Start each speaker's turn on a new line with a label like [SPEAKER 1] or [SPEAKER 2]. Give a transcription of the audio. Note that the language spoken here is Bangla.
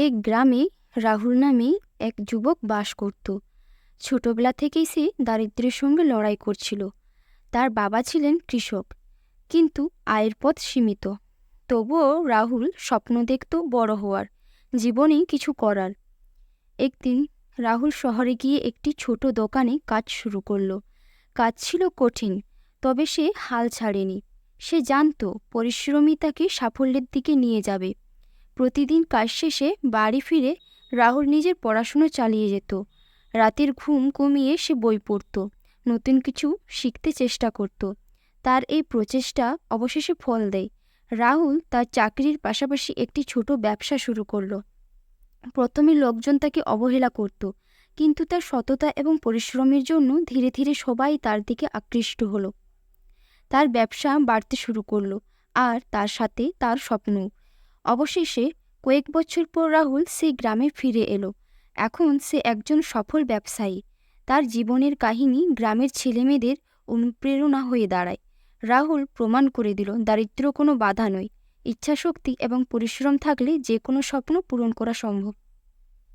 [SPEAKER 1] এক গ্রামে রাহুল নামে এক যুবক বাস করত। ছোটবেলা থেকেই সে দারিদ্র্যের সঙ্গে লড়াই করছিল। তার বাবা ছিলেন কৃষক, কিন্তু আয়ের পথ সীমিত। তবুও রাহুল স্বপ্ন দেখত বড় হওয়ার, জীবনে কিছু করার। একদিন রাহুল শহরে গিয়ে একটি ছোট দোকানে কাজ শুরু করলো। কাজ ছিল কঠিন, তবে সে হাল ছাড়েনি। সে জানত পরিশ্রমই তাকে সাফল্যের দিকে নিয়ে যাবে। প্রতিদিন কাজ শেষে বাড়ি ফিরে রাহুল নিজের পড়াশুনো চালিয়ে যেত। রাতের ঘুম কমিয়ে সে বই পড়ত, নতুন কিছু শিখতে চেষ্টা করত। তার এই প্রচেষ্টা অবশেষে ফল দেয়। রাহুল তার চাকরির পাশাপাশি একটি ছোট ব্যবসা শুরু করলো। প্রথমে লোকজন তাকে অবহেলা করত, কিন্তু তার সততা এবং পরিশ্রমের জন্য ধীরে ধীরে সবাই তার দিকে আকৃষ্ট হলো। তার ব্যবসা বাড়তে শুরু করলো, আর তার সাথে তার স্বপ্ন। অবশেষে কয়েক বছর পর রাহুল সেই গ্রামে ফিরে এলো। এখন সে একজন সফল ব্যবসায়ী। তার জীবনের কাহিনী গ্রামের ছেলেমেয়েদের অনুপ্রেরণা হয়ে দাঁড়ায়। রাহুল প্রমাণ করে দিল দারিদ্র্য কোনো বাধা নয়, ইচ্ছাশক্তি এবং পরিশ্রম থাকলে যে কোনো স্বপ্ন পূরণ করা সম্ভব।